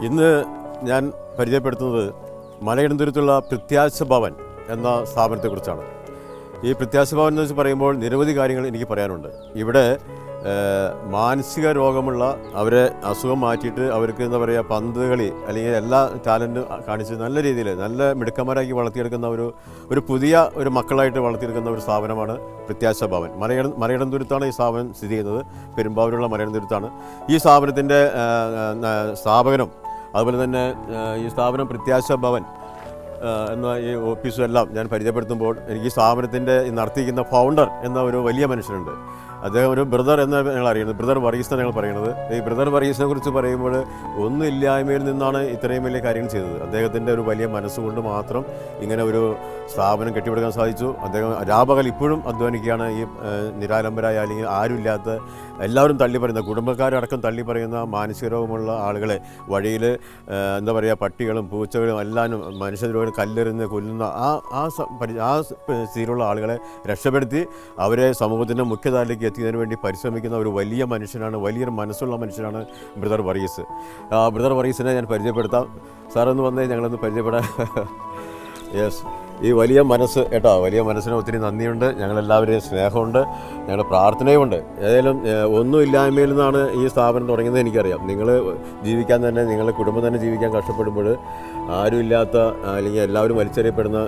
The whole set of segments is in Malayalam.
ഇന്ന് ഞാൻ പരിചയപ്പെടുത്തുന്നത് മലയിടന്തുരുത്തുള്ള പ്രത്യാശ ഭവൻ എന്ന സ്ഥാപനത്തെക്കുറിച്ചാണ്. ഈ പ്രത്യാശ ഭവൻ എന്ന് വെച്ച് പറയുമ്പോൾ നിരവധി കാര്യങ്ങൾ എനിക്ക് പറയാനുണ്ട്. ഇവിടെ മാനസിക രോഗമുള്ള അവരെ അസുഖം മാറ്റിയിട്ട് അവർക്ക് എന്താ പറയുക, പന്ത് കളി അല്ലെങ്കിൽ എല്ലാ ടാലൻറ്റും കാണിച്ച് നല്ല രീതിയിൽ നല്ല മിടുക്കന്മാരാക്കി വളർത്തിയെടുക്കുന്ന ഒരു പുതിയ ഒരു മക്കളായിട്ട് വളർത്തിയെടുക്കുന്ന ഒരു സ്ഥാപനമാണ് പ്രത്യാശ ഭവൻ. മലയിടന്തുരുത്താണ് ഈ സ്ഥാപനം സ്ഥിതി ചെയ്യുന്നത്. പെരുമ്പാവൂരുള്ള മലയിടന്തുരുത്താണ്. ഈ സ്ഥാപനത്തിൻ്റെ സ്ഥാപകനും അതുപോലെ തന്നെ ഈ സ്ഥാപനം പ്രത്യാശ ഭവൻ എന്ന ഈ ഓഫീസും എല്ലാം ഞാൻ പരിചയപ്പെടുത്തുമ്പോൾ എനിക്ക് ഈ സ്ഥാപനത്തിൻ്റെ നടത്തിയിരിക്കുന്ന ഫൗണ്ടർ എന്ന ഒരു വലിയ മനുഷ്യനുണ്ട്. അദ്ദേഹം ഒരു ബ്രദർ എന്ന് ഞങ്ങൾ അറിയുന്നത്, ബ്രദർ വർഗീസ് ഞങ്ങൾ പറയുന്നത്. ഈ ബ്രദർ വർഗീസിനെ കുറിച്ച് പറയുമ്പോൾ ഒന്നുമില്ലായ്മയിൽ നിന്നാണ് ഇത്രയും വലിയ കാര്യങ്ങൾ ചെയ്തത്. അദ്ദേഹത്തിൻ്റെ ഒരു വലിയ മനസ്സുകൊണ്ട് മാത്രം ഇങ്ങനെ ഒരു സ്ഥാപനം കെട്ടിപ്പടുക്കാൻ സാധിച്ചു. അദ്ദേഹം രാപകൽ ഇപ്പോഴും അധ്വാനിക്കുകയാണ്. ഈ നിരാലംബരായ അല്ലെങ്കിൽ ആരുമില്ലാത്ത എല്ലാവരും തള്ളിപ്പറയുന്ന കുടുംബക്കാരടക്കം തള്ളിപ്പറയുന്ന മാനസിക രോഗമുള്ള ആളുകളെ വഴിയിൽ എന്താ പറയുക, പട്ടികളും പൂച്ചകളും എല്ലാം മനുഷ്യരോട് കല്ലെറിഞ്ഞ് കൊല്ലുന്ന ആ സ്ഥിതിയിലുള്ള ആളുകളെ രക്ഷപ്പെടുത്തി അവരെ സമൂഹത്തിൻ്റെ മുഖ്യധാരയിലേക്ക് എത്തിയതിനു വേണ്ടി പരിശ്രമിക്കുന്ന ഒരു വലിയ മനുഷ്യനാണ്, വലിയൊരു മനസ്സുള്ള മനുഷ്യനാണ് ബ്രദർ വർഗീസ്. ബ്രദർ വർഗീസിനെ ഞാൻ പരിചയപ്പെടുത്താം. സാറൊന്ന് വന്നേ, ഞങ്ങളൊന്ന് പരിചയപ്പെടാം. യെസ്, ഈ വലിയ മനസ്സ് കേട്ടോ, വലിയ മനസ്സിന് ഒത്തിരി നന്ദിയുണ്ട്. ഞങ്ങളെല്ലാവരെയും സ്നേഹമുണ്ട്, ഞങ്ങളുടെ പ്രാർത്ഥനയുമുണ്ട്. ഏതായാലും ഒന്നുമില്ലായ്മയിൽ നിന്നാണ് ഈ സ്ഥാപനം തുടങ്ങിയത്. എനിക്കറിയാം, നിങ്ങൾ ജീവിക്കാൻ തന്നെ, നിങ്ങളുടെ കുടുംബം തന്നെ ജീവിക്കാൻ കഷ്ടപ്പെടുമ്പോൾ ആരുമില്ലാത്ത അല്ലെങ്കിൽ എല്ലാവരും വലിച്ചെറിയപ്പെടുന്ന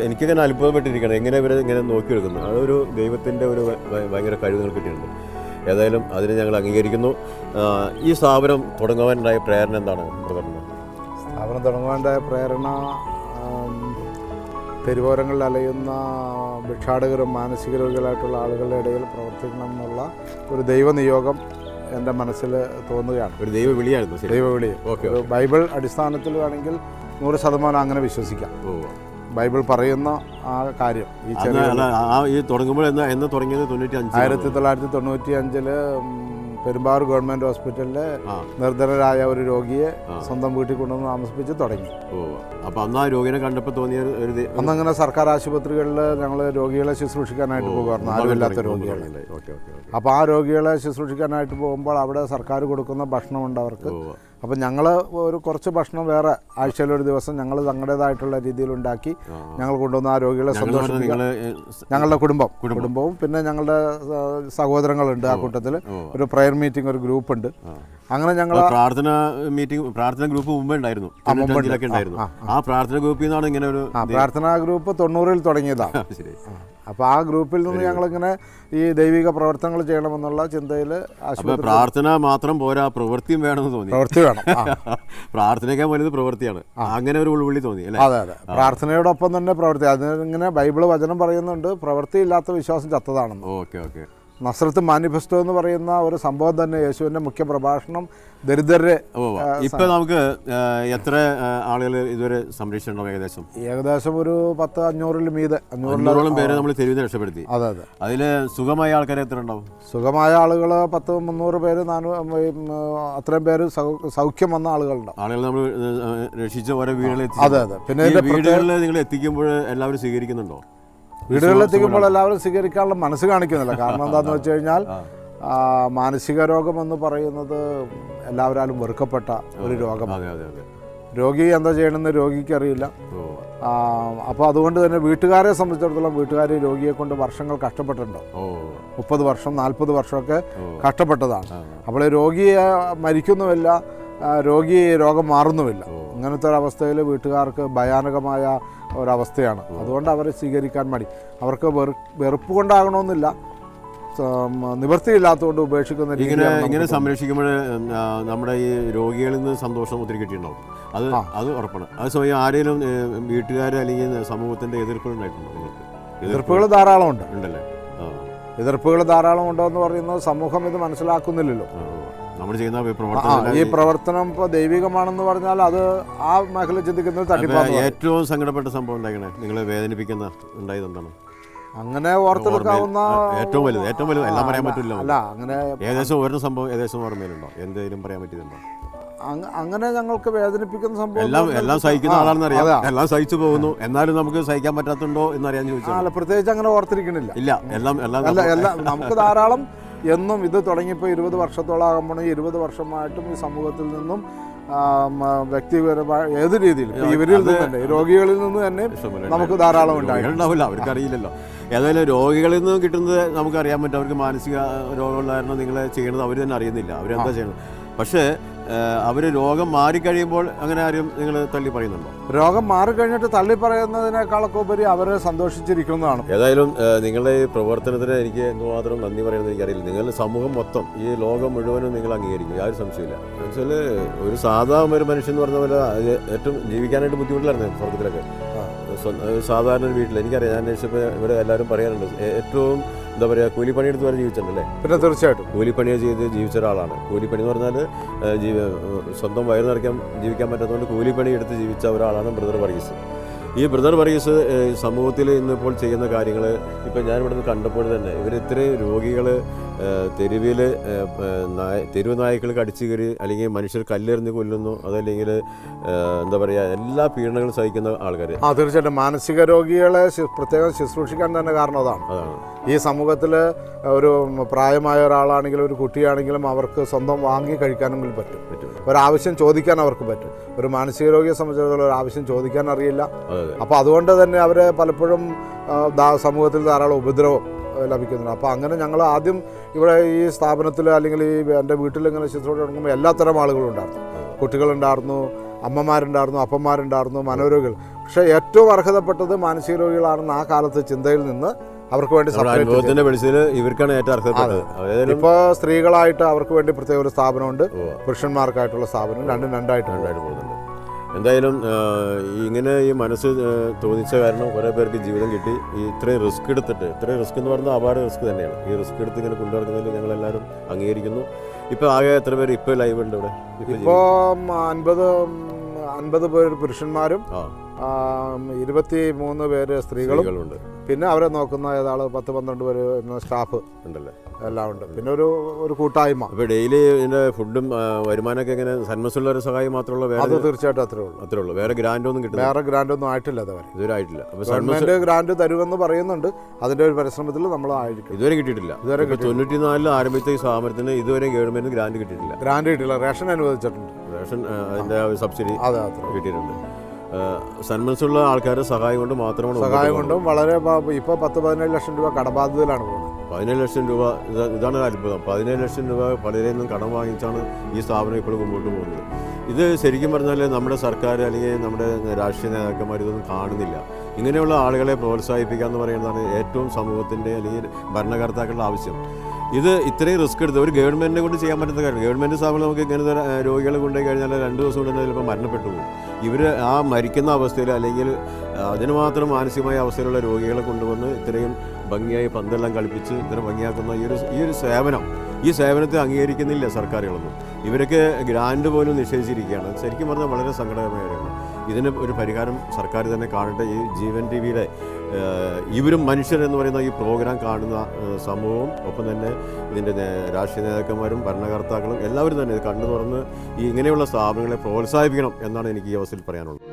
എനിക്കിങ്ങനെ അത്ഭുതപ്പെട്ടിരിക്കണം എങ്ങനെ ഇവരെ ഇങ്ങനെ നോക്കിയെടുക്കുന്നു. അതൊരു ദൈവത്തിൻ്റെ ഒരു ഭയങ്കര കഴിവുകൾ കിട്ടിയിട്ടുണ്ട്. ഏതായാലും അതിനെ ഞങ്ങൾ അംഗീകരിക്കുന്നു. ഈ സ്ഥാപനം തുടങ്ങുവാനുണ്ടായ പ്രേരണ എന്താണ് ബ്രദറിന്? സ്ഥാപനം തുടങ്ങുവാനുണ്ടായ പ്രേരണ തെരുവോരങ്ങളിൽ അലയുന്ന ഭിക്ഷാടകരും മാനസിക രോഗികളായിട്ടുള്ള ആളുകളുടെ ഇടയിൽ പ്രവർത്തിക്കണം എന്നുള്ള ഒരു ദൈവനിയോഗം എൻ്റെ മനസ്സിൽ തോന്നുകയാണ്. ഒരു ദൈവവിളിയായിരുന്നു. ദൈവവിളി. ഒരു ബൈബിൾ അടിസ്ഥാനത്തിൽ വേണമെങ്കിൽ 100% അങ്ങനെ വിശ്വസിക്കാം. ബൈബിൾ പറയുന്ന ആ കാര്യം ഈ തുടങ്ങുമ്പോൾ എന്ന് തുടങ്ങിയത് 1995 പെരുമ്പാവൂർ ഗവൺമെൻറ് ഹോസ്പിറ്റലിലെ നിർധനരായ ഒരു രോഗിയെ സ്വന്തം വീട്ടിൽ കൊണ്ടുവന്ന് താമസിപ്പിച്ച് തുടങ്ങി. അപ്പോൾ അന്ന് ആ രോഗിയെ കണ്ടപ്പോൾ തോന്നിയ അന്നങ്ങനെ സർക്കാർ ആശുപത്രികളിൽ ഞങ്ങൾ രോഗികളെ ശുശ്രൂഷിക്കാനായിട്ട് പോകുമായിരുന്നു, ആരുമില്ലാത്ത രോഗികളെ. അപ്പോൾ ആ രോഗികളെ ശുശ്രൂഷിക്കാനായിട്ട് പോകുമ്പോൾ അവിടെ സർക്കാർ കൊടുക്കുന്ന ഭക്ഷണമുണ്ട് അവർക്ക്. അപ്പം ഞങ്ങൾ കുറച്ച് ഭക്ഷണം വേറെ ആഴ്ചയിലൊരു ദിവസം ഞങ്ങൾ ഞങ്ങളുടേതായിട്ടുള്ള രീതിയിൽ ഉണ്ടാക്കി ഞങ്ങൾ കൊണ്ടുവന്ന് ആ രോഗികളെ സന്തോഷിപ്പിക്കാൻ ഞങ്ങളുടെ കുടുംബവും പിന്നെ ഞങ്ങളുടെ സഹോദരങ്ങളുണ്ട്. ആ കൂട്ടത്തിൽ ഒരു പ്രയർ മീറ്റിംഗ്, ഒരു ഗ്രൂപ്പ് ഉണ്ട്. അങ്ങനെ ഞങ്ങൾ പ്രാർത്ഥന ഗ്രൂപ്പ് മുമ്പേ ഉണ്ടായിരുന്നു. ആ പ്രാർത്ഥന ഗ്രൂപ്പിൽ നിന്നാണ് ഇങ്ങനെ ഒരു പ്രാർത്ഥനാ ഗ്രൂപ്പ് 90-ൽ തുടങ്ങിയതാണ്. അപ്പോൾ ആ ഗ്രൂപ്പിൽ നിന്ന് ഞങ്ങളിങ്ങനെ ഈ ദൈവിക പ്രവർത്തനങ്ങൾ ചെയ്യണമെന്നുള്ള ചിന്തയിൽ പ്രാർത്ഥന മാത്രം പോരാ, പ്രവൃത്തിയും വേണമെന്ന് തോന്നി. പ്രവൃത്തി വേണം. പ്രാർത്ഥനയ്ക്കാൻ വലുത് പ്രവൃത്തിയാണ്. അങ്ങനെ ഒരു ഉൾവിളി തോന്നി അല്ലേ? അതെ, പ്രാർത്ഥനയോടൊപ്പം തന്നെ പ്രവൃത്തി. അതിങ്ങനെ ബൈബിള് വചനം പറയുന്നുണ്ട്, പ്രവൃത്തിയില്ലാത്ത വിശ്വാസം ചത്തതാണെന്ന്. ഓക്കെ. നസ്രത്ത് മാനിഫെസ്റ്റോ എന്ന് പറയുന്ന ഒരു സംഭവം തന്നെ, യേശുവിൻ്റെ മുഖ്യ പ്രഭാഷണം ദരിദ്രരെ. ഇപ്പം നമുക്ക് എത്ര ആളുകൾ ഇതുവരെ സംരക്ഷിച്ചിട്ടുണ്ടോ? ഏകദേശം ഒരു 500-ൽ മീതെ 500-ഓളം പേരെ നമ്മൾ തെരുവിൽ രക്ഷപ്പെടുത്തി. അതെ. അതിൽ സുഖമായ ആൾക്കാരെ എത്ര ഉണ്ടാവും? സുഖമായ ആളുകൾ 300 പേര്, അത്രയും പേര് സൗഖ്യം വന്ന ആളുകളുണ്ടാവും. ആളുകൾ നമ്മൾ രക്ഷിച്ച ഓരോ വീടുകളിൽ. അതെ. പിന്നെ വീടുകളിൽ നിങ്ങൾ എത്തിക്കുമ്പോൾ എല്ലാവരും സ്വീകരിക്കുന്നുണ്ടോ? വീടുകളിലെത്തിക്കുമ്പോൾ എല്ലാവരും സ്വീകരിക്കാനുള്ള മനസ്സ് കാണിക്കുന്നില്ല. കാരണം എന്താണെന്ന് വെച്ച് കഴിഞ്ഞാൽ മാനസിക രോഗമെന്ന് പറയുന്നത് എല്ലാവരാലും വെറുക്കപ്പെട്ട ഒരു രോഗമാണ്. രോഗി എന്താ ചെയ്യണമെന്ന് രോഗിക്ക് അറിയില്ല. അപ്പോൾ അതുകൊണ്ട് തന്നെ വീട്ടുകാരെ സംബന്ധിച്ചിടത്തോളം വീട്ടുകാർ രോഗിയെ കൊണ്ട് വർഷങ്ങൾ കഷ്ടപ്പെട്ടിട്ടുണ്ടോ, 30 വർഷം 40 വർഷമൊക്കെ കഷ്ടപ്പെട്ടതാണ്. അപ്പോൾ രോഗിയെ മരിക്കുന്നുമില്ല, രോഗം മാറുന്നുമില്ല. ഇങ്ങനത്തെ ഒരവസ്ഥയിൽ വീട്ടുകാർക്ക് ഭയാനകമായ ഒരവസ്ഥയാണ്. അതുകൊണ്ട് അവരെ സ്വീകരിക്കാൻ മടി. അവർക്ക് വെറുപ്പ് കൊണ്ടാകണമെന്നില്ല, നിവൃത്തിയില്ലാത്തതുകൊണ്ട് ഉപേക്ഷിക്കുന്ന ഇങ്ങനെ സംരക്ഷിക്കുമ്പോൾ നമ്മുടെ ഈ രോഗികളിൽ നിന്ന് സന്തോഷം ഒത്തിരി കിട്ടിയിട്ടുണ്ടാവും. അത് ഉറപ്പാണ്. അതേസമയം ആരെങ്കിലും വീട്ടുകാർ അല്ലെങ്കിൽ സമൂഹത്തിൻ്റെ എതിർപ്പുകൾ ഉണ്ടായിട്ടുണ്ടോ? എതിർപ്പുകൾ ധാരാളം ഉണ്ട്. ഉണ്ടല്ലേ? എതിർപ്പുകൾ ധാരാളം ഉണ്ടോ എന്ന് പറയുന്നത് സമൂഹം ഇത് മനസ്സിലാക്കുന്നില്ലല്ലോ. നമ്മൾ ചെയ്യുന്ന ഈ പ്രവർത്തനം ഇപ്പോൾ ദൈവികമാണെന്ന് പറഞ്ഞാൽ അത് ആ മേഖല ചിന്തിക്കുന്നത് തട്ടിപ്പാണ്. ഏറ്റവും സങ്കടപ്പെട്ട സംഭവം ഉണ്ടാക്കണേ, നിങ്ങളെ വേദനിപ്പിക്കുന്ന ഉണ്ടായത് എന്താണ്? അങ്ങനെ ഓർത്തെടുക്കാവുന്ന ഏറ്റവും വലുത് എല്ലാം പറയാൻ പറ്റില്ല. അല്ല, അങ്ങനെ ഏകദേശം ഒരു സംഭവം ഓർമ്മയിലുണ്ടോ? എന്തെങ്കിലും പറയാൻ പറ്റിയതുണ്ടോ? അങ്ങനെ ഞങ്ങൾക്ക് വേദനിപ്പിക്കുന്ന സംഭവം എല്ലാം സഹിക്കുന്ന ആളാണെന്ന് അറിയാം, എല്ലാം സഹിച്ചു പോകുന്നു, എന്നാലും നമുക്ക് സഹിക്കാൻ പറ്റാത്തുണ്ടോ എന്നറിയാൻ ചോദിച്ചാൽ. അല്ല, പ്രത്യേകിച്ച് അങ്ങനെ ഓർത്തിരിക്കണില്ല. ഇല്ല, എല്ലാം നമുക്ക് ധാരാളം എന്നും ഇത് തുടങ്ങിയപ്പോൾ 20 വർഷത്തോളം ആകുമ്പോൾ 20 വർഷമായിട്ടും ഈ സമൂഹത്തിൽ നിന്നും വ്യക്തിപരമായ ഏത് രീതിയിൽ ഇവരിൽ നിന്ന് തന്നെ രോഗികളിൽ നിന്ന് തന്നെ നമുക്ക് ധാരാളം ഉണ്ടാവില്ല, അവർക്കറിയില്ലല്ലോ. ഏതായാലും രോഗികളിൽ നിന്ന് കിട്ടുന്നത് നമുക്കറിയാൻ പറ്റും. അവർക്ക് മാനസിക രോഗമുള്ള കാരണം നിങ്ങളെ ചെയ്യണത് അവർ തന്നെ അറിയുന്നില്ല, അവരെന്താ ചെയ്യണത്. പക്ഷേ അവർ രോഗം മാറിക്കഴിയുമ്പോൾ അങ്ങനെ ആരും നിങ്ങൾ തള്ളി പറയുന്നുണ്ടോ? രോഗം മാറിക്കഴിഞ്ഞിട്ട് തള്ളി പറയുന്നതിനേക്കാളൊക്കെ ഉപരി അവരെ സന്തോഷിച്ചിരിക്കുന്നതാണ്. ഏതായാലും നിങ്ങളുടെ ഈ പ്രവർത്തനത്തിന് എനിക്ക് എന്തുമാത്രം നന്ദി പറയുന്നത് എനിക്കറിയില്ല. നിങ്ങളുടെ സമൂഹം മൊത്തം, ഈ ലോകം മുഴുവനും നിങ്ങൾ അംഗീകരിക്കും, യാതൊരു സംശയമില്ല. എന്നുവെച്ചാൽ ഒരു സാധാരണ ഒരു മനുഷ്യൻ എന്ന് പറഞ്ഞ പോലെ ഏറ്റവും ജീവിക്കാനായിട്ട് ബുദ്ധിമുട്ടില്ലായിരുന്നു സ്വർഗത്തിലൊക്കെ. സാധാരണ ഒരു വീട്ടിൽ എനിക്കറിയാം, ഞാൻ അന്വേഷിച്ചപ്പോൾ ഇവിടെ എല്ലാവരും പറയാറുണ്ട് ഏറ്റവും എന്താ പറയുക, കൂലിപ്പണിയെടുത്ത് വരെ ജീവിച്ചിട്ടുണ്ടല്ലേ? പിന്നെ തീർച്ചയായിട്ടും കൂലിപ്പണിയെ ചെയ്ത് ജീവിച്ച ഒരാളാണ്. കൂലിപ്പണി എന്ന് പറഞ്ഞാൽ സ്വന്തം വയറ് നിറയ്ക്കാൻ ജീവിക്കാൻ പറ്റാത്തതുകൊണ്ട് കൂലിപ്പണി എടുത്ത് ജീവിച്ച ഒരാളാണ് ബ്രദർ വർഗീസ്. ഈ ബ്രദർ വർഗീസ് സമൂഹത്തിൽ ഇന്നിപ്പോൾ ചെയ്യുന്ന കാര്യങ്ങൾ ഇപ്പം ഞാനിവിടെ നിന്ന് കണ്ടപ്പോൾ തന്നെ ഇവർ ഇത്രയും രോഗികൾ തെരുവിൽ തെരുവ് നായ്ക്കൾ കടിച്ചു കയറി അല്ലെങ്കിൽ മനുഷ്യർ കല്ലെറിഞ്ഞ് കൊല്ലുന്നു, അതല്ലെങ്കിൽ എന്താ പറയുക എല്ലാ പീഡനങ്ങളും സഹിക്കുന്ന ആൾക്കാർ. തീർച്ചയായിട്ടും മാനസിക രോഗികളെ പ്രത്യേകം ശുശ്രൂഷിക്കാൻ തന്നെ കാരണം അതാണ്. ഈ സമൂഹത്തിൽ ഒരു പ്രായമായ ഒരാളാണെങ്കിലും ഒരു കുട്ടിയാണെങ്കിലും അവർക്ക് സ്വന്തം വാങ്ങി കഴിക്കാനെങ്കിലും പറ്റും, ഒരാവശ്യം ചോദിക്കാൻ അവർക്ക് പറ്റും. ഒരു മാനസിക രോഗിയെ സംബന്ധിച്ചിടത്തോളം ഒരു ആവശ്യം ചോദിക്കാൻ അറിയില്ല. അപ്പോൾ അതുകൊണ്ട് തന്നെ അവരെ പലപ്പോഴും സമൂഹത്തിൽ ധാരാളം ഉപദ്രവം ലഭിക്കുന്നുണ്ട്. അപ്പോൾ അങ്ങനെ ഞങ്ങൾ ആദ്യം ഇവിടെ ഈ സ്ഥാപനത്തിൽ അല്ലെങ്കിൽ ഈ എൻ്റെ വീട്ടിൽ ഇങ്ങനെ ശുശ്രൂഷ തുടങ്ങുമ്പോൾ എല്ലാത്തരം ആളുകളും ഉണ്ടായിരുന്നു. കുട്ടികളുണ്ടായിരുന്നു, അമ്മമാരുണ്ടായിരുന്നു, അപ്പന്മാരുണ്ടായിരുന്നു, മനോരോഗികൾ. പക്ഷേ ഏറ്റവും അർഹതപ്പെട്ടത് മാനസിക രോഗികളാണെന്ന് ആ കാലത്ത് ചിന്തയിൽ നിന്ന് അവർക്ക് വേണ്ടി ഇവർക്കാണ് ഏറ്റവും അർഹതപ്പെട്ടത്. ഇപ്പോൾ സ്ത്രീകളായിട്ട് അവർക്ക് വേണ്ടി പ്രത്യേക ഒരു സ്ഥാപനമുണ്ട്, പുരുഷന്മാർക്കായിട്ടുള്ള സ്ഥാപനം, രണ്ടായിട്ട് പോകുന്നുണ്ട്. എന്തായാലും ഇങ്ങനെ ഈ മനസ്സ് തോന്നിച്ച കാരണം കുറേ പേർക്ക് ജീവിതം കിട്ടി. ഈ ഇത്രയും റിസ്ക് എടുത്തിട്ട്, ഇത്രയും റിസ്ക് എന്ന് പറഞ്ഞാൽ അപാര റിസ്ക് തന്നെയാണ്. ഈ റിസ്ക് എടുത്ത് ഇങ്ങനെ കൊണ്ടുനടക്കുന്നതിൽ ഞങ്ങളെല്ലാവരും അംഗീകരിക്കുന്നു. ഇപ്പോൾ ആകെ എത്ര പേര് ഇപ്പോൾ ലൈവ് ഉണ്ട് ഇവിടെ? ഇപ്പോൾ 50 പേര് പുരുഷന്മാരും 23 പേര് സ്ത്രീകളുണ്ട്. പിന്നെ അവരെ നോക്കുന്ന ഏതാള് 10-12 പേര് സ്റ്റാഫ് ഉണ്ടല്ലേ, എല്ലാം ഉണ്ട്. പിന്നെ ഒരു കൂട്ടായ്മ. അപ്പോൾ ഡെയിലി ഇതിൻ്റെ ഫുഡും വരുമാനമൊക്കെ എങ്ങനെ സന്മസുള്ള ഒരു സഹായം മാത്രമേ ഉള്ളൂ? അത് തീർച്ചയായിട്ടും അത്രേ ഉള്ളൂ. വേറെ ഗ്രാൻഡൊന്നും കിട്ടും? വേറെ ഗ്രാൻഡൊന്നും ആയിട്ടില്ല, ഇതുവരെ ആയിട്ടില്ല. ഗവൺമെന്റ് ഗ്രാൻഡ് തരുമെന്ന് പറയുന്നുണ്ട്. അതിന്റെ ഒരു പരിശ്രമത്തിൽ നമ്മൾ ആയിരിക്കും. ഇതുവരെ കിട്ടിയിട്ടില്ല. 94 ആരംഭിച്ച ഈ സ്ഥാപനത്തിന് ഇതുവരെ ഗവൺമെന്റ് ഗ്രാൻഡ് കിട്ടിയിട്ടില്ല. റേഷൻ അനുവദിച്ചിട്ടുണ്ട്. റേഷൻ അതിന്റെ സബ്സിഡി കിട്ടിയിട്ടുണ്ട്. സന്മനസ്സുള്ള ആൾക്കാരുടെ സഹായം കൊണ്ട് മാത്രമാണ് വളരെ ഇപ്പോൾ 10-17 ലക്ഷം രൂപ കടബാധ്യതയിലാണ് പോകുന്നത്. 17 ലക്ഷം രൂപ, ഇതാണ് അത്ഭുതം. 17 ലക്ഷം രൂപ പലരിൽ നിന്നും കടം വാങ്ങിച്ചാണ് ഈ സ്ഥാപനം ഇപ്പോൾ മുമ്പോട്ട് പോകുന്നത്. ഇത് ശരിക്കും പറഞ്ഞാൽ നമ്മുടെ സർക്കാർ അല്ലെങ്കിൽ നമ്മുടെ രാഷ്ട്രീയ നേതാക്കന്മാർ ഇതൊന്നും കാണുന്നില്ല. ഇങ്ങനെയുള്ള ആളുകളെ പ്രോത്സാഹിപ്പിക്കുക എന്ന് പറയുന്നതാണ് ഏറ്റവും സമൂഹത്തിൻ്റെ അല്ലെങ്കിൽ ഭരണകർത്താക്കളുടെ ആവശ്യം. ഇത് ഇത്രയും റിസ്ക് എടുത്ത് ഒരു ഗവൺമെൻറ്റിനെ കൊണ്ട് ചെയ്യാൻ പറ്റുന്ന കാര്യം. ഗവൺമെൻറ് സ്ഥാപനം നമുക്ക് ഇങ്ങനത്തെ രോഗികളെ കൊണ്ടുപോയി കഴിഞ്ഞാൽ 2 ദിവസം കൊണ്ട് തന്നെ ചിലപ്പോൾ മരണപ്പെട്ടു പോകും. ഇവർ ആ മരിക്കുന്ന അവസ്ഥയിൽ അല്ലെങ്കിൽ അതിന് മാത്രം മാനസികമായ അവസ്ഥയിലുള്ള രോഗികളെ കൊണ്ടുവന്ന് ഇത്രയും ഭംഗിയായി പന്തെല്ലാം കളിപ്പിച്ച് ഇത്രയും ഭംഗിയാക്കുന്ന ഈ ഒരു സേവനം, ഈ സേവനത്തെ അംഗീകരിക്കുന്നില്ല സർക്കാരുകളൊന്നും. ഇവരൊക്കെ ഗ്രാൻഡ് പോലും നിഷേധിച്ചിരിക്കുകയാണ്. ശരിക്കും പറഞ്ഞാൽ വളരെ സങ്കടകരമായ കാര്യമാണ്. ഇതിന് ഒരു പരിഹാരം സർക്കാർ തന്നെ കാണട്ടെ. ഈ ജീവൻ ടിവിയുടെ ഇവരും മനുഷ്യർ എന്ന് പറയുന്ന ഈ പ്രോഗ്രാം കാണുന്ന സമൂഹവും ഒപ്പം തന്നെ ഇതിൻ്റെ രാഷ്ട്രീയ നേതാക്കന്മാരും ഭരണകർത്താക്കളും എല്ലാവരും തന്നെ ഇത് കണ്ടു തുറന്ന് ഈ ഇങ്ങനെയുള്ള സ്ഥാപനങ്ങളെ പ്രോത്സാഹിപ്പിക്കണം എന്നാണ് എനിക്ക് ഈ അവസരത്തിൽ പറയാനുള്ളത്.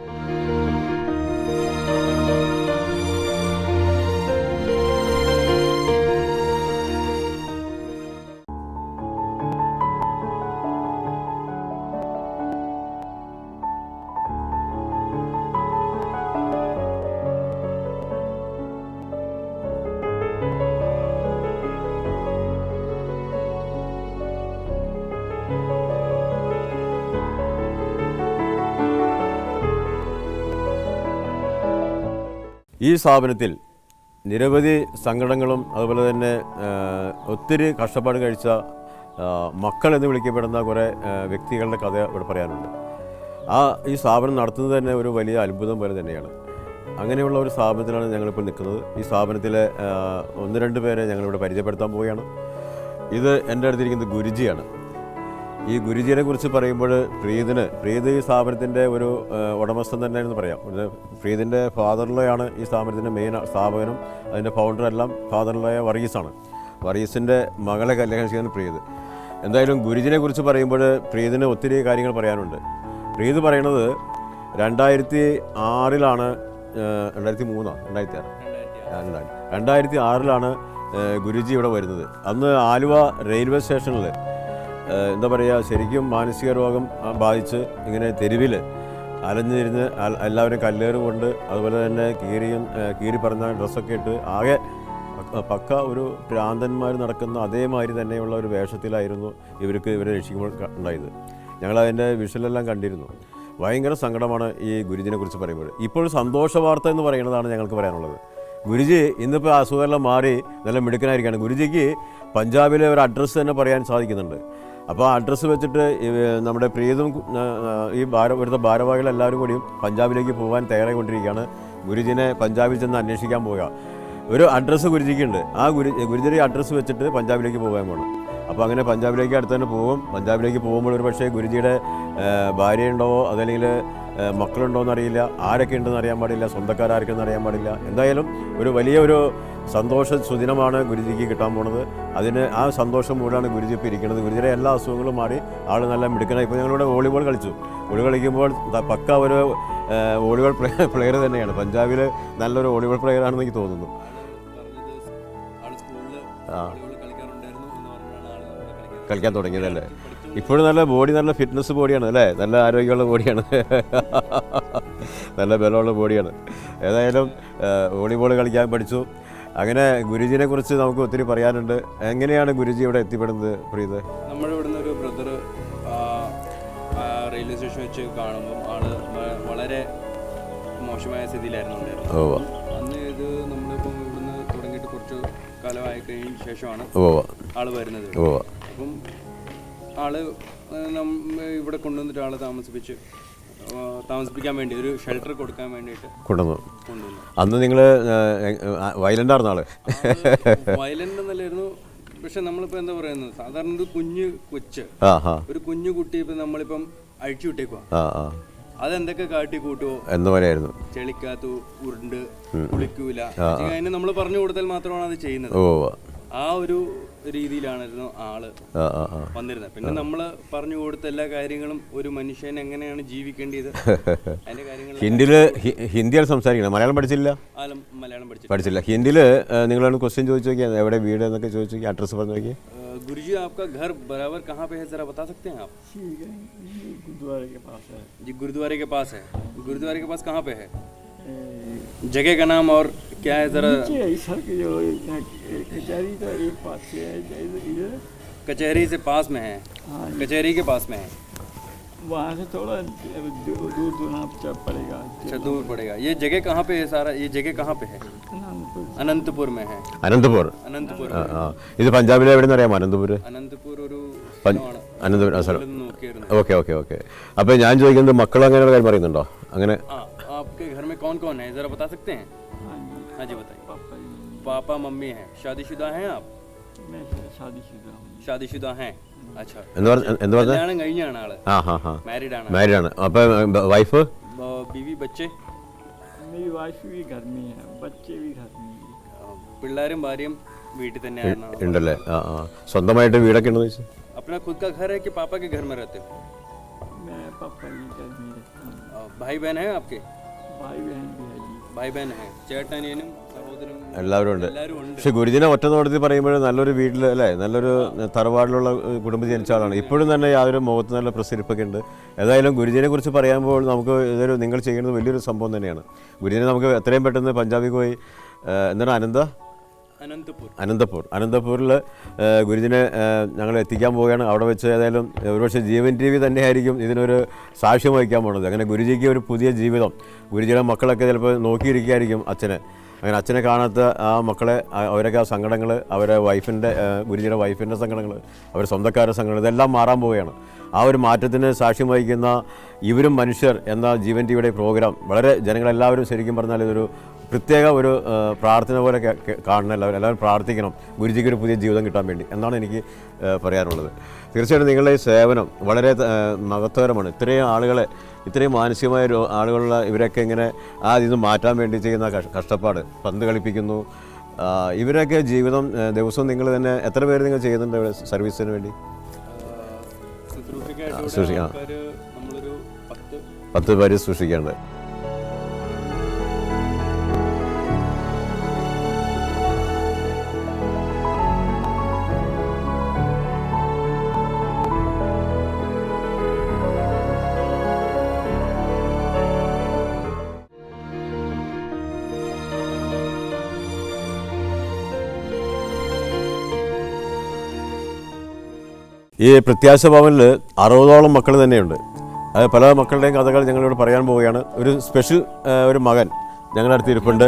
ഈ സ്ഥാപനത്തിൽ നിരവധി സങ്കടങ്ങളും അതുപോലെ തന്നെ ഒത്തിരി കഷ്ടപ്പാട് കഴിച്ച മക്കൾ എന്ന് വിളിക്കപ്പെടുന്ന കുറേ വ്യക്തികളുടെ കഥ ഇവിടെ പറയാനുണ്ട്. ഈ സ്ഥാപനം നടത്തുന്നത് തന്നെ ഒരു വലിയ അത്ഭുതം പോലെ തന്നെയാണ്. അങ്ങനെയുള്ള ഒരു സ്ഥാപനത്തിലാണ് ഞങ്ങളിപ്പോൾ നിൽക്കുന്നത്. ഈ സ്ഥാപനത്തിലെ 1-2 പേരെ ഞങ്ങളിവിടെ പരിചയപ്പെടുത്താൻ പോവുകയാണ്. ഇത് എൻ്റെ അടുത്തിരിക്കുന്നത് ഗുരുജിയാണ്. ഈ ഗുരുജിയെ കുറിച്ച് പറയുമ്പോൾ പ്രീത് ഈ സ്ഥാപനത്തിൻ്റെ ഒരു ഉടമസ്ഥൻ തന്നെയാണെന്ന് പറയാം. പ്രീതിൻ്റെ ഫാദറിലോയാണ് ഈ സ്ഥാപനത്തിൻ്റെ മെയിൻ സ്ഥാപകനും അതിൻ്റെ ഫൗണ്ടറെല്ലാം ഫാദറിലോയ വർഗീസാണ്. വർഗീസിൻ്റെ മകളെ കല്യാണം ചെയ്യാൻ പ്രീത്. എന്തായാലും ഗുരുജിനെ കുറിച്ച് പറയുമ്പോൾ പ്രീതിന് ഒത്തിരി കാര്യങ്ങൾ പറയാനുണ്ട്. പ്രീത് പറയണത് 2006 2006 ഗുരുജി ഇവിടെ വരുന്നത്. അന്ന് ആലുവ റെയിൽവേ സ്റ്റേഷനിൽ എന്താ പറയുക, ശരിക്കും മാനസിക രോഗം ബാധിച്ച് ഇങ്ങനെ തെരുവിൽ അലഞ്ഞിരുന്ന് എല്ലാവരും കല്ലേറ് കൊണ്ട് അതുപോലെ തന്നെ കീറി പറഞ്ഞ ഡ്രസ്സൊക്കെ ഇട്ട് ആകെ പക്ക ഒരു ഭ്രാന്തന്മാർ നടക്കുന്ന അതേമാതിരി തന്നെയുള്ള ഒരു വേഷത്തിലായിരുന്നു ഇവരെ രക്ഷിക്കുമ്പോൾ ഉണ്ടായത്. ഞങ്ങളതിൻ്റെ വിഷ്വലെല്ലാം കണ്ടിരുന്നു. ഭയങ്കര സങ്കടമാണ് ഈ ഗുരുജിനെ കുറിച്ച് പറയുമ്പോൾ. ഇപ്പോൾ സന്തോഷ വാർത്ത എന്ന് പറയുന്നതാണ് ഞങ്ങൾക്ക് പറയാനുള്ളത്. ഗുരുജി ഇന്നിപ്പോൾ അസുഖമെല്ലാം മാറി നല്ല മിടുക്കനായിരിക്കുകയാണ്. ഗുരുജിക്ക് പഞ്ചാബിലെ ഒരു അഡ്രസ്സ് തന്നെ പറയാൻ സാധിക്കുന്നുണ്ട്. അപ്പോൾ ആ അഡ്രസ്സ് വെച്ചിട്ട് നമ്മുടെ പ്രീതും ഈ ഇവിടുത്തെ ഭാരവാഹികളെല്ലാവരും കൂടിയും പഞ്ചാബിലേക്ക് പോകാൻ തയ്യാറായിക്കൊണ്ടിരിക്കുകയാണ്. ഗുരുജിനെ പഞ്ചാബിൽ ചെന്ന് അന്വേഷിക്കാൻ പോവുക. ഒരു അഡ്രസ്സ് ഗുരുജിക്കുണ്ട്. ആ ഗുരുജിയുടെ അഡ്രസ്സ് വെച്ചിട്ട് പഞ്ചാബിലേക്ക് പോകാൻ പോകണം. അപ്പോൾ അങ്ങനെ പഞ്ചാബിലേക്ക് അടുത്ത് തന്നെ പോകും. പഞ്ചാബിലേക്ക് പോകുമ്പോൾ ഒരു പക്ഷേ ഗുരുജിയുടെ ഭാര്യയുണ്ടോ അതല്ലെങ്കിൽ മക്കളുണ്ടോ എന്നറിയില്ല, ആരൊക്കെ ഉണ്ടെന്ന് അറിയാൻ പാടില്ല, സ്വന്തക്കാരാർക്കെന്ന് അറിയാൻ പാടില്ല. എന്തായാലും വലിയൊരു സന്തോഷ സുദിനമാണ് ഗുരുജിക്ക് കിട്ടാൻ പോണത്. ആ സന്തോഷം മൂലമാണ് ഗുരുജി ഇപ്പോൾ ഇരിക്കുന്നത്. ഗുരുജിയുടെ എല്ലാ അസുഖങ്ങളും മാറി ആൾ നല്ല മിടുക്കനായി. ഇപ്പോൾ ഞങ്ങളിവിടെ വോളിബോൾ കളിച്ചു. വോളിബോൾ കളിക്കുമ്പോൾ പക്ക ഒരു വോളിബോൾ പ്ലെയർ തന്നെയാണ്. പഞ്ചാബിൽ നല്ലൊരു വോളിബോൾ പ്ലെയർ ആണെന്ന് എനിക്ക് തോന്നുന്നു. കളിക്കാൻ തുടങ്ങിയതല്ലേ. ഇപ്പോഴും നല്ല ബോഡി, നല്ല ഫിറ്റ്നസ് ബോഡിയാണ് അല്ലേ, നല്ല ആരോഗ്യമുള്ള ബോഡിയാണ്, നല്ല ബലമുള്ള ബോഡിയാണ്. ഏതായാലും വോളിബോൾ കളിക്കാൻ പഠിച്ചു. അങ്ങനെ ഗുരുജിനെ കുറിച്ച് നമുക്ക് ഒത്തിരി പറയാനുണ്ട്. എങ്ങനെയാണ് ഗുരുജി ഇവിടെ എത്തിപ്പെടുന്നത് പ്രീത്? നമ്മുടെ ഇവിടുന്ന് ഒരു ബ്രദർ റെയിൽവേ സ്റ്റേഷൻ വെച്ച് കാണുമ്പോൾ ആള് വളരെ മോശമായ സ്ഥിതിയിലായിരുന്നു ഉണ്ടായിരുന്നത്. അന്ന് ഇത് നമ്മളിപ്പം ഇവിടുന്ന് തുടങ്ങിയിട്ട് കുറച്ച് കാലമായി കഴിഞ്ഞ ശേഷമാണ് ആള് വരുന്നത്. അപ്പം ആള് ഇവിടെ കൊണ്ടുവന്നിട്ട് ആളെ താമസിപ്പിക്കാൻ വേണ്ടി ഒരു ഷെൽട്ടർ കൊടുക്കാൻ വേണ്ടിയിട്ട് കൊണ്ടുവന്നു. അന്ന് നിങ്ങൾ വയലന്റ് ആയിരുന്ന ആള്? വയലന്റ് എന്നല്ലായിരുന്നു. പക്ഷെ നമ്മളിപ്പോ എന്താ പറയുന്നത്, സാധാരണ ഒരു കുഞ്ഞു കുട്ടി ഇപ്പൊ നമ്മളിപ്പം അഴിച്ചു വിട്ടേക്കുവാ, അതെന്തൊക്കെ കാട്ടി കൂട്ടുവോ എന്ന് പറയായിരുന്നു. ചെളിക്കകത്ത് ഉരുണ്ട് കുളിക്കൂല, അതിന് നമ്മൾ പറഞ്ഞു കൊടുത്താൽ മാത്രമാണ് അത് ചെയ്യുന്നത്. ആ ഒരു രീതിയിലാണിരുന്നു ആള് വന്നിരുന്നത്. പിന്നെ നമ്മള് പറഞ്ഞു കൊടുത്ത എല്ലാ കാര്യങ്ങളും ഒരു മനുഷ്യൻ എങ്ങനെയാണ് ജീവിക്കേണ്ടത് അതിന്റെ കാര്യങ്ങൾ. ഹിന്ദിയാണ് സംസാരിക്കണം, മലയാളം പഠിച്ചില്ല? മലയാളം പഠിച്ചില്ല. ഹിന്ദിയിൽ നിങ്ങളാണ് ക്വസ്റ്റ്യൻ ചോദിച്ചു നോക്കിയാൽ എവിടെ വീട് എന്നൊക്കെ ചോദിച്ചു നോക്കി, അഡ്രസ്സ് പറഞ്ഞു നോക്കി. गुरुजी आपका घर बराबर कहाँ पे है, जरा बता सकते हैं आप? गुरुद्वारे के पास है जी। गुरुद्वारे के पास है। गुरुद्वारे के पास कहाँ पे है? जगह का नाम और क्या है जरा? कचहरी तो एक पास से है इधर, कचहरी से पास में है। कचहरी के पास में है, वहाँ से थोड़ा दूर पड़ेगा। अच्छा, दूर पड़ेगा। ये जगह कहाँ पे है सारा? ये जगह कहाँ पे है? अनंतपुर में है। अनंतपुर ഇത് പഞ്ചാബിലെ എവിടെ അറിയാമോ? അനന്തപുർ ഒരു ഓക്കെ ഓക്കെ ഓക്കെ. അപ്പോൾ ഞാൻ ചോദിക്കുന്നത് മക്കൾ അങ്ങനെയുള്ള കാര്യം പറയുന്നുണ്ടോ? അങ്ങനെ आपके घर में कौन कौन है जरा बता सकते हैं? हाँ जी बताइए। पापा मम्मी है। शादीशुदा हैं आप? मैं शादीशुदा हूँ। शादीशुदा हैं। अच्छा, കല്യാണം കഴിഞ്ഞാണ് ആള്? മാരീഡ് ആണ്. മാരീഡ് ആണ്. അപ്പോൾ വൈഫ്, बीवी, बच्चे? मेरी वाइफ भी घर में है, बच्चे भी घर में है। പിള്ളേരും ഭാര്യയും വീട്ടിൽ തന്നെയാണ് ഉണ്ടല്ലേ? സ്വന്തമായിട്ട് വീടൊക്കെ ഉണ്ടെന്ന് ചോദിച്ചു. अपना खुद का घर है कि पापा के घर में रहते हो? मैं पापा के घर में रहता हूँ। भाई बहन है आपके? भाई बहन भी है जी। भाई बहन है, ചേട്ടനും സഹോദരനും എല്ലാവരും ഉണ്ട്. പക്ഷെ ഗുരുജിനെ ഒറ്റ നോട്ടത്തിൽ പറയുമ്പോൾ നല്ലൊരു വീട്ടിൽ അല്ലേ, നല്ലൊരു തറവാടിലുള്ള കുടുംബം ജനിച്ച ആളാണ്. ഇപ്പോഴും തന്നെ യാതൊരു മുഖത്ത് നല്ല പ്രസരിപ്പൊക്കെ ഉണ്ട്. ഏതായാലും ഗുരുജിനെ കുറിച്ച് പറയുമ്പോൾ നമുക്ക് നിങ്ങൾ ചെയ്യുന്നത് വലിയൊരു സംഭവം തന്നെയാണ്. ഗുരുജിനെ നമുക്ക് എത്രയും പെട്ടെന്ന് പഞ്ചാബിൽ പോയി എന്താണ് അനന്തപൂരിൽ ഗുരുജിനെ ഞങ്ങൾ എത്തിക്കാൻ പോവുകയാണ്. അവിടെ വെച്ച് ഏതായാലും ഒരുപക്ഷെ ജീവൻ TV തന്നെയായിരിക്കും ഇതിനൊരു സാക്ഷ്യം വഹിക്കാൻ പോകുന്നത്. അങ്ങനെ ഗുരുജിക്ക് ഒരു പുതിയ ജീവിതം, ഗുരുജിയുടെ മക്കളൊക്കെ ചിലപ്പോൾ നോക്കിയിരിക്കുകയായിരിക്കും അച്ഛനെ. അങ്ങനെ അച്ഛനെ കാണാത്ത ആ മക്കളെ, അവരൊക്കെ ആ സങ്കടങ്ങൾ, ഗുരുജിയുടെ വൈഫിൻ്റെ സങ്കടങ്ങൾ, അവരുടെ സ്വന്തക്കാരുടെ സങ്കടങ്ങൾ, ഇതെല്ലാം മാറാൻ പോവുകയാണ്. ആ ഒരു മാറ്റത്തിന് സാക്ഷ്യം വഹിക്കുന്ന ഇവരും മനുഷ്യർ എന്ന ജീവൻ TVയുടെ പ്രോഗ്രാം വളരെ ജനങ്ങളെല്ലാവരും ശരിക്കും പറഞ്ഞാൽ ഇതൊരു പ്രത്യേക ഒരു പ്രാർത്ഥന പോലെ കാണണം. എല്ലാവരും പ്രാർത്ഥിക്കണം ഗുരുജിക്ക് ഒരു പുതിയ ജീവിതം കിട്ടാൻ വേണ്ടി എന്നാണ് എനിക്ക് പറയാനുള്ളത്. തീർച്ചയായിട്ടും നിങ്ങളുടെ ഈ സേവനം വളരെ മഹത്വകരമാണ്. ഇത്രയും മാനസികമായ ആളുകളുള്ള ഇവരൊക്കെ ഇങ്ങനെ ഇതിൽ നിന്ന് മാറ്റാൻ വേണ്ടി ചെയ്യുന്ന കഷ്ടപ്പാട്, പന്ത് കളിപ്പിക്കുന്നു, ഇവരൊക്കെ ജീവിതം ദിവസവും നിങ്ങൾ തന്നെ എത്ര പേര് നിങ്ങൾ ചെയ്യുന്നുണ്ട് ഇവിടെ സർവീസിന് വേണ്ടി? 10 പേര് സൂക്ഷിക്കേണ്ടത്. ഈ പ്രത്യാശ ഭവനിൽ 60ഓളം മക്കൾ തന്നെയുണ്ട്. അത് പല മക്കളുടെയും കഥകൾ ഞങ്ങളിവിടെ പറയാൻ പോവുകയാണ്. ഒരു സ്പെഷ്യൽ ഒരു മകൻ ഞങ്ങളുടെ അടുത്ത് ഇരിപ്പുണ്ട്.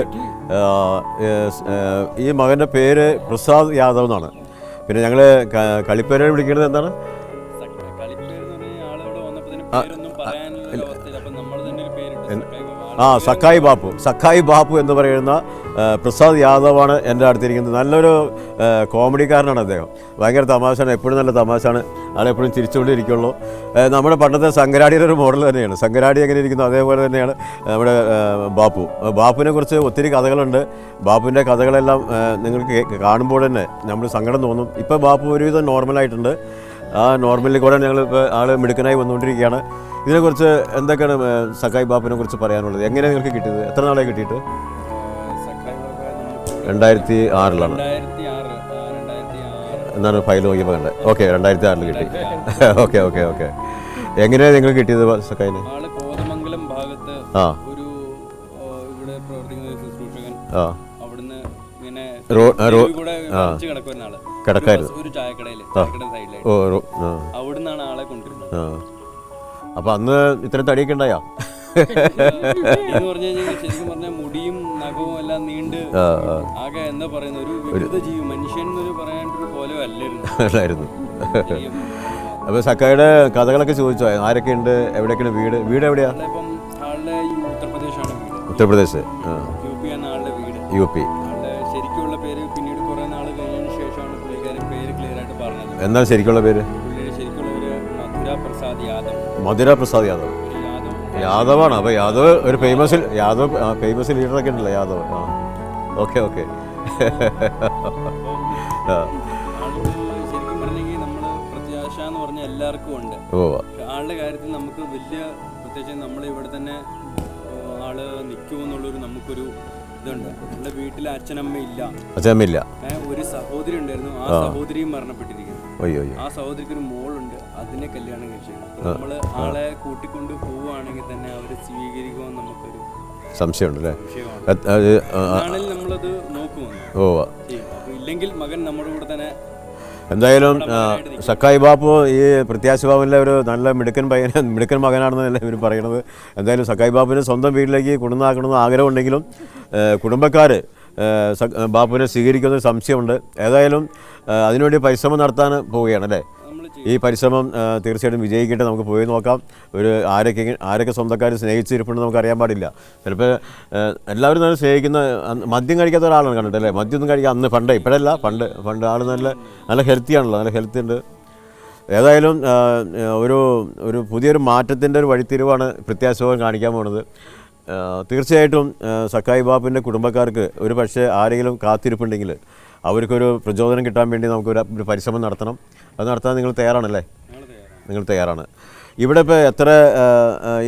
ഈ മകൻ്റെ പേര് പ്രസാദ് യാദവ് എന്നാണ്. പിന്നെ ഞങ്ങൾ കളിപ്പേരെ വിളിക്കുന്നത് എന്താണ്? സക്കായി ബാപ്പു എന്ന് പറയുന്ന പ്രസാദ് യാദവാണ് എൻ്റെ അടുത്തിരിക്കുന്നത്. നല്ലൊരു കോമഡിക്കാരനാണ് അദ്ദേഹം. ഭയങ്കര തമാശയാണ്, എപ്പോഴും നല്ല തമാശയാണ്. ആളെപ്പോഴും ചിരിച്ചുകൊണ്ടിരിക്കുള്ളൂ. നമ്മുടെ പണ്ടത്തെ സംഗരാടിയുടെ ഒരു മോഡൽ തന്നെയാണ്. സംഗരാടി എങ്ങനെ ഇരിക്കുന്നു അതേപോലെ തന്നെയാണ് നമ്മുടെ ബാപ്പുവിനെ കുറിച്ച് ഒത്തിരി കഥകളുണ്ട്. ബാപ്പുവിൻ്റെ കഥകളെല്ലാം നിങ്ങൾക്ക് കാണുമ്പോൾ തന്നെ നമ്മൾ സങ്കടം തോന്നും. ഇപ്പോൾ ബാപ്പു ഒരുവിധം നോർമലായിട്ടുണ്ട്. ആ നോർമലിൽ കൂടെ ഞങ്ങൾ ഇപ്പോൾ ആൾ മിടുക്കനായി വന്നുകൊണ്ടിരിക്കുകയാണ്. ഇതിനെക്കുറിച്ച് എന്തൊക്കെയാണ് സക്കായി ബാപ്പിനെ കുറിച്ച് പറയാനുള്ളത്? എങ്ങനെയാണ് നിങ്ങൾക്ക് കിട്ടിയത്? എത്ര നാളെ കിട്ടിയിട്ട്? 2006 എന്നാണ് ഫയൽ നോക്കിയപ്പോൾ കണ്ടത്. ഓക്കെ, 2006 കിട്ടി. Okay okay okay. എങ്ങനെയാണ് നിങ്ങൾ കിട്ടിയത് സക്കായിന്? കോതമംഗലം ഭാഗത്ത് ഒരു ഇവിടെ പ്രവർത്തിക്കുന്ന ശുശ്രൂഷകൻ അവിടുന്ന് ഇങ്ങനെ കിടക്കായിരുന്നു ഒരു ചായക്കടയിൽ അവിടുന്നാണ് ആളെ കൊണ്ടിരുന്നത്. അപ്പൊ അന്ന് ഇത്ര തടിയൊക്കെ ഉണ്ടായാ? എന്ന് പറഞ്ഞു കഴിഞ്ഞാൽ ശരിക്കും പറഞ്ഞാൽ മുടിയും നഖവും എല്ലാം നീണ്ട് ആകെ എന്താ പറയുന്ന ഒരു വികൃത ജീവി, മനുഷ്യൻ എന്നൊരു പറയാനൊരു പോലെ അല്ലായിരുന്നു. അപ്പൊ സക്കായിയുടെ കഥകളൊക്കെ ചോദിച്ചോ? ആരൊക്കെ ഉണ്ട്, എവിടെയൊക്കെയാണ് വീട് എവിടെയാ? ഇപ്പം ആളുടെ ഉത്തർപ്രദേശാണ് വീട്. ഉത്തർപ്രദേശ്. UP ആണ് ആളുടെ വീട്. UP. ആളുടെ ശരിക്കുള്ള പേര് പിന്നീട് കുറെ നാൾ കഴിഞ്ഞതിന് ശേഷമാണ് പുള്ളിക്കാരൻ പേര് ക്ലിയർ ആയിട്ട് പറഞ്ഞത്. എന്താണ് ശരിക്കുള്ള പേര്? ശരിക്കുള്ള പേര് മധുര പ്രസാദ് യാദവ്. മധുര പ്രസാദ് യാദവ്. യാദവാണ്. അപ്പോൾ യാദവ് ഒരു ഫേമസ് ലീഡറൊക്കെ ഉണ്ടല്ലോ യാദവ്. Okay okay. ശരിക്കും പറഞ്ഞെങ്കിൽ നമ്മൾ പ്രത്യാശ എന്ന് പറഞ്ഞാൽ എല്ലാവർക്കും ഉണ്ട്. ആളുടെ കാര്യത്തിൽ നമുക്ക് വലിയ പ്രത്യേകിച്ച് നമ്മൾ ഇവിടെ തന്നെ ആള് നിൽക്കുമെന്നുള്ളൊരു നമുക്കൊരു ഇതുണ്ട്. നമ്മുടെ വീട്ടിൽ അച്ഛനമ്മയില്ല. ഒരു സഹോദരി ഉണ്ടായിരുന്നു. ആ സഹോദരിയും മരണപ്പെട്ടിരിക്കുന്നു. ആ സഹോദരിക്ക് ഒരു മോളുണ്ട്. അതിനെ കല്യാണം കഴിച്ചിരിക്കുന്നു. നമ്മള് ആളെ കൂട്ടിക്കൊണ്ട് പോവുകയാണെങ്കിൽ തന്നെ അവര് സ്വീകരിക്കുമെന്ന് നമുക്കൊരു സംശയമുണ്ടല്ലേ? നമ്മളത് നോക്കുമെന്ന്. ഇല്ലെങ്കിൽ മകൻ നമ്മുടെ കൂടെ തന്നെ. എന്തായാലും സക്കായി ബാപ്പു ഈ പ്രത്യാശ ഭവനിലെ ഒരു നല്ല മിടുക്കൻ മകനാണെന്നല്ല ഇവർ പറയുന്നത്. എന്തായാലും സക്കായി ബാപ്പുവിന് സ്വന്തം വീട്ടിലേക്ക് കൊണ്ടുവന്നാക്കണമെന്ന് ആഗ്രഹമുണ്ടെങ്കിലും കുടുംബക്കാർ ബാപ്പുവിനെ സ്വീകരിക്കുന്നൊരു സംശയമുണ്ട്. ഏതായാലും അതിനുവേണ്ടി പരിശ്രമം നടത്താൻ പോവുകയാണ് അല്ലേ? ഈ പരിശ്രമം തീർച്ചയായിട്ടും വിജയിക്കട്ടെ. നമുക്ക് പോയി നോക്കാം. ആരൊക്കെ സ്വന്തക്കാർ സ്നേഹിച്ചിരിപ്പുണ്ടെന്ന് നമുക്ക് അറിയാൻ പാടില്ല. ചിലപ്പോൾ എല്ലാവരും തന്നെ സ്നേഹിക്കുന്ന മദ്യം കഴിക്കാത്ത ഒരാളാണ് കണ്ടിട്ടല്ലേ? മദ്യമൊന്നും കഴിക്കാൻ ഇപ്പോഴല്ല, പണ്ട് ആൾ നല്ല ഹെൽത്തിയാണല്ലോ, നല്ല ഹെൽത്തി ഉണ്ട്. ഏതായാലും ഒരു പുതിയൊരു മാറ്റത്തിൻ്റെ ഒരു വഴിത്തിരിവാണ് പ്രത്യാശഭവൻ കാണിക്കാൻ പോകുന്നത്. തീർച്ചയായിട്ടും സക്കായി ബാപ്പിൻ്റെ കുടുംബക്കാർക്ക് ഒരു പക്ഷേ ആരെങ്കിലും കാത്തിരിപ്പുണ്ടെങ്കിൽ അവർക്കൊരു പ്രചോദനം കിട്ടാൻ വേണ്ടി നമുക്കൊരു പരിശ്രമം നടത്തണം. അത് നടത്താൻ നിങ്ങൾ തയ്യാറാണല്ലേ? നിങ്ങൾ തയ്യാറാണ്. ഇവിടെ ഇപ്പോൾ എത്ര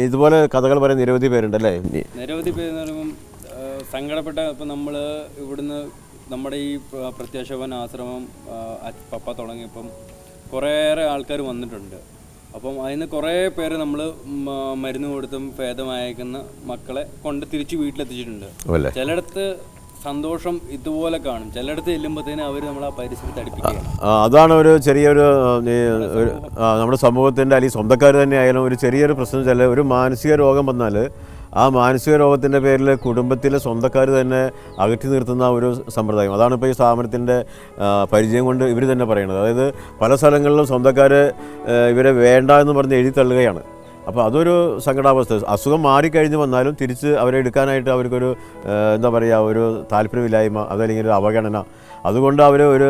ഇതുപോലെ കഥകൾ പറയാൻ നിരവധി പേരുണ്ടല്ലേ? നിരവധി പേര് എന്ന് പറയുമ്പം സങ്കടപ്പെട്ട ഇപ്പം നമ്മൾ ഇവിടുന്ന് നമ്മുടെ ഈ പ്രത്യാശഭവൻ ആശ്രമം പപ്പ തുടങ്ങിയപ്പം കുറേയേറെ ആൾക്കാർ വന്നിട്ടുണ്ട്. അപ്പം അതിന് കുറേ പേര് നമ്മൾ മരുന്ന് കൊടുത്തും ഭേദമായേക്കുന്ന മക്കളെ കൊണ്ട് തിരിച്ച് വീട്ടിലെത്തിച്ചിട്ടുണ്ട്. ചിലയിടത്ത് സന്തോഷം ഇതുപോലെ കാണും, ചിലയിടത്ത് ചെല്ലുമ്പോഴത്തേനും അവർ നമ്മൾ ആ പരിസരത്ത് അടുപ്പിക്കുക. അതാണ് ഒരു ചെറിയൊരു നമ്മുടെ സമൂഹത്തിൻ്റെ അല്ലെങ്കിൽ സ്വന്തക്കാർ തന്നെ ആയാലും ഒരു ചെറിയൊരു പ്രശ്നം. ഒരു മാനസിക രോഗം വന്നാൽ ആ മാനസിക രോഗത്തിൻ്റെ പേരിൽ കുടുംബത്തിലെ സ്വന്തക്കാർ തന്നെ അകറ്റി നിർത്തുന്ന ഒരു സമ്പ്രദായം. അതാണ് ഇപ്പോൾ ഈ സ്ഥാപനത്തിൻ്റെ പരിചയം കൊണ്ട് ഇവർ തന്നെ പറയുന്നത്. അതായത് പല സ്ഥലങ്ങളിലും സ്വന്തക്കാർ ഇവരെ വേണ്ട എന്ന് പറഞ്ഞ് എഴുതി തള്ളുകയാണ്. അപ്പോൾ അതൊരു സങ്കടാവസ്ഥ. അസുഖം മാറിക്കഴിഞ്ഞ് വന്നാലും തിരിച്ച് അവരെ എടുക്കാനായിട്ട് അവർക്കൊരു എന്താ പറയുക, ഒരു താല്പര്യമില്ലായ്മ, അതല്ലെങ്കിൽ ഒരു അവഗണന. അതുകൊണ്ട് അവർ ഒരു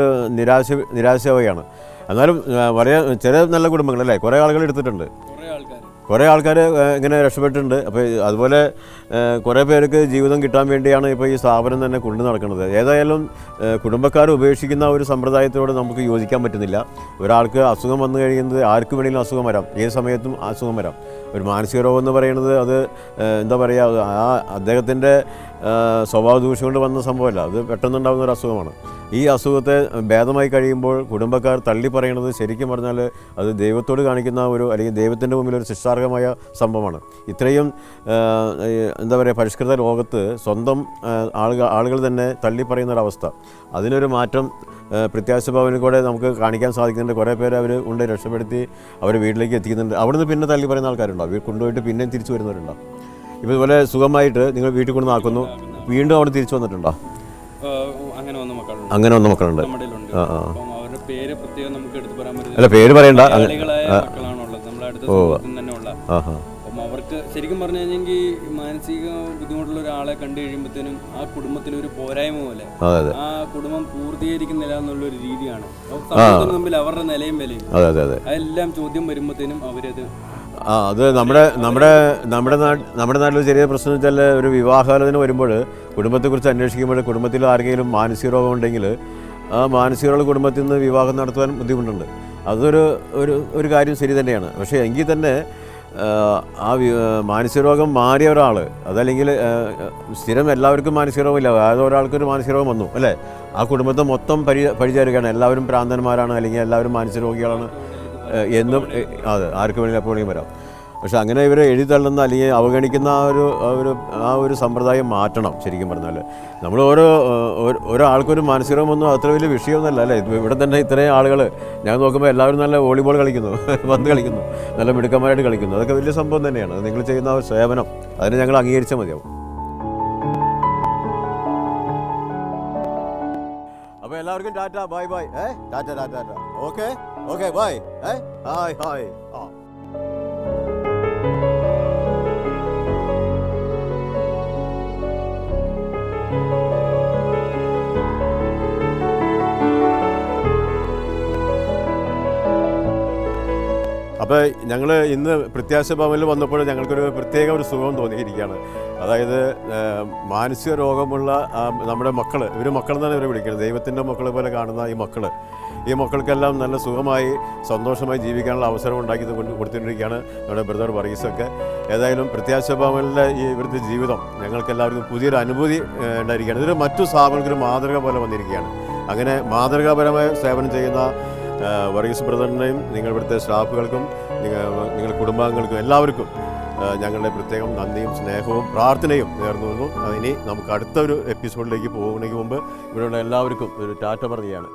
നിരാശയാവുകയാണ്. എന്നാലും ചില നല്ല കുടുംബങ്ങളല്ലേ കുറേ ആളുകൾ എടുത്തിട്ടുണ്ട്, കുറേ ആൾക്കാർ ഇങ്ങനെ രക്ഷപ്പെട്ടിട്ടുണ്ട്. അപ്പോൾ അതുപോലെ കുറേ പേർക്ക് ജീവിതം കിട്ടാൻ വേണ്ടിയാണ് ഇപ്പോൾ ഈ സ്ഥാപനം തന്നെ കൊണ്ടു നടക്കുന്നത്. ഏതായാലും കുടുംബക്കാർ ഉപേക്ഷിക്കുന്ന ഒരു സമ്പ്രദായത്തോട് നമുക്ക് യോജിക്കാൻ പറ്റുന്നില്ല. ഒരാൾക്ക് അസുഖം വന്നു കഴിയുന്നത് ആർക്ക് വേണമെങ്കിലും അസുഖം വരാം, ഏത് സമയത്തും അസുഖം വരാം. ഒരു മാനസിക രോഗം എന്ന് പറയുന്നത് അത് എന്താ പറയുക, ആ അദ്ദേഹത്തിൻ്റെ സ്വഭാവ ദൂഷ്യം കൊണ്ട് വന്ന സംഭവമല്ല, അത് പെട്ടെന്നുണ്ടാകുന്ന ഒരു അസുഖമാണ്. ഈ അസുഖത്തെ ഭേദമായി കഴിയുമ്പോൾ കുടുംബക്കാർ തള്ളി പറയണത് ശരിക്കും പറഞ്ഞാൽ അത് ദൈവത്തോട് കാണിക്കുന്ന ഒരു, അല്ലെങ്കിൽ ദൈവത്തിൻ്റെ മുമ്പിൽ ഒരു ശിക്ഷാർഹമായ സംഭവമാണ്. ഇത്രയും എന്താ പറയുക, പരിഷ്കൃത ലോകത്ത് സ്വന്തം ആളുകൾ തന്നെ തള്ളി പറയുന്നൊരവസ്ഥ, അതിനൊരു മാറ്റം പ്രത്യാശ ഭവനിൽ കൂടെ നമുക്ക് കാണിക്കാൻ സാധിക്കുന്നുണ്ട്. കുറേ പേര് അവർ കൊണ്ട് രക്ഷപ്പെടുത്തി അവരെ വീട്ടിലേക്ക് എത്തിക്കുന്നുണ്ട്. അവിടുന്ന് പിന്നെ തള്ളി പറയുന്ന ആൾക്കാരുണ്ടാവും, കൊണ്ടുപോയിട്ട് പിന്നെയും തിരിച്ചു വരുന്നവരുണ്ടാവും. ഇപ്പോൾ ഇതുപോലെ സുഖമായിട്ട് നിങ്ങൾ വീട്ടിൽ കൊണ്ട് നാക്കുന്നു, വീണ്ടും അവിടെ തിരിച്ചു വന്നിട്ടുണ്ടോ? അങ്ങനെ വന്ന മക്കളുണ്ട്. അങ്ങനെ വന്ന മക്കളുണ്ട്. അവരുടെ പേര് പ്രത്യേകം നമുക്ക് എടുത്ത് പറയാൻ പറ്റില്ല. അല്ല, പേര് പറയണ്ട. മക്കളാണുള്ളത് നമ്മുടെ അടുത്ത സമൂഹത്തിൽ തന്നെ ഉള്ള. അപ്പം അവർക്ക് ശരിക്കും പറഞ്ഞു കഴിഞ്ഞെങ്കിൽ മാനസിക ബുദ്ധിമുട്ടുള്ള ഒരാളെ കണ്ടു കഴിയുമ്പോഴത്തേനും ആ കുടുംബത്തിനൊരു പോരായ്മ പോലെ ആ കുടുംബം പൂർത്തീകരിക്കുന്നില്ല എന്നുള്ളൊരു രീതിയാണ് സമൂഹത്തിന് മുമ്പിൽ അവരുടെ നിലയും വിലയും അതെല്ലാം ചോദ്യം വരുമ്പോഴത്തേനും അവരത് അത് നമ്മുടെ നാട്ടിൽ ചെറിയ പ്രശ്നം വെച്ചാൽ ഒരു വിവാഹാലോചന വരുമ്പോൾ കുടുംബത്തെക്കുറിച്ച് അന്വേഷിക്കുമ്പോൾ കുടുംബത്തിൽ ആർക്കെങ്കിലും മാനസിക രോഗം ഉണ്ടെങ്കിൽ ആ മാനസിക രോഗ കുടുംബത്തിൽ നിന്ന് വിവാഹം നടത്തുവാൻ ബുദ്ധിമുട്ടുണ്ട്. അതൊരു കാര്യം ശരി തന്നെയാണ്. പക്ഷേ എങ്കിൽ തന്നെ ആ മാനസിക രോഗം മാറിയ ഒരാൾ, അതല്ലെങ്കിൽ സ്ഥിരം എല്ലാവർക്കും മാനസിക രോഗമില്ല, അതായത് ഒരാൾക്കൊരു മാനസിക രോഗം വന്നു അല്ലേ, ആ കുടുംബത്തെ മൊത്തം പരിചാരിക്കുകയാണ്, എല്ലാവരും ഭ്രാന്തന്മാരാണ് അല്ലെങ്കിൽ എല്ലാവരും മാനസിക രോഗികളാണ് എന്നും അതെ ആർക്ക് വേണമെങ്കിലും എപ്പോൾ വേണമെങ്കിലും വരാം. പക്ഷെ അങ്ങനെ ഇവരെ എഴുതി തള്ളുന്ന അല്ലെങ്കിൽ അവഗണിക്കുന്ന ആ ഒരു സമ്പ്രദായം മാറ്റണം. ശരിക്കും പറഞ്ഞാൽ നമ്മൾ ഒരാൾക്കൊരു മാനസിക രോഗം ഒന്നും അത്ര വലിയ വിഷയമൊന്നുമല്ല അല്ലേ. ഇവിടെ തന്നെ ഇത്രയും ആളുകൾ ഞാൻ നോക്കുമ്പോൾ എല്ലാവരും നല്ല വോളിബോൾ കളിക്കുന്നു, പന്ത് കളിക്കുന്നു, നല്ല മിടുക്കന്മാരായിട്ട് കളിക്കുന്നു. അതൊക്കെ വലിയ സംഭവം തന്നെയാണ്. അത് നിങ്ങൾ ചെയ്യുന്ന ഒരു സേവനം, അതിനെ ഞങ്ങൾ അംഗീകരിച്ചാൽ മതിയാവും. അപ്പോൾ എല്ലാവർക്കും Tata, bye bye. Tata. Okay bye. Hi. അപ്പോൾ ഞങ്ങൾ ഇന്ന് പ്രത്യാശ ഭവനിൽ വന്നപ്പോൾ ഞങ്ങൾക്കൊരു പ്രത്യേക ഒരു സുഖം തോന്നിയിരിക്കുകയാണ്. അതായത് മാനസിക രോഗമുള്ള നമ്മുടെ മക്കൾ, ഇവർ മക്കളെന്നാണ് ഇവരെ വിളിക്കുന്നത്, ദൈവത്തിൻ്റെ മക്കളെ പോലെ കാണുന്ന ഈ മക്കൾക്കെല്ലാം നല്ല സുഖമായി സന്തോഷമായി ജീവിക്കാനുള്ള അവസരം ഉണ്ടാക്കി കൊടുത്തിട്ടിരിക്കുകയാണ് നമ്മുടെ ബ്രദർ വർഗീസൊക്കെ. ഏതായാലും പ്രത്യാശ ഭവനിലെ ഇവരുടെ ജീവിതം ഞങ്ങൾക്കെല്ലാവർക്കും പുതിയൊരു അനുഭൂതി ഉണ്ടായിരിക്കുകയാണ്. ഇതൊരു മറ്റു സ്ഥാപനങ്ങൾക്കൊരു മാതൃക പോലെ വന്നിരിക്കുകയാണ്. അങ്ങനെ മാതൃകാപരമായ സേവനം ചെയ്യുന്ന വർഗീസ് ബ്രദറിനെയും നിങ്ങൾ ഇവിടുത്തെ സ്റ്റാഫുകൾക്കും നിങ്ങളുടെ കുടുംബാംഗങ്ങൾക്കും എല്ലാവർക്കും ഞങ്ങളുടെ പ്രത്യേകം നന്ദിയും സ്നേഹവും പ്രാർത്ഥനയും നേർന്നു. ഇനി നമുക്ക് അടുത്തൊരു എപ്പിസോഡിലേക്ക് പോകുന്നതിന് മുമ്പ് ഇവിടെയുള്ള എല്ലാവർക്കും ഒരു ടാറ്റ പറയുകയാണ്.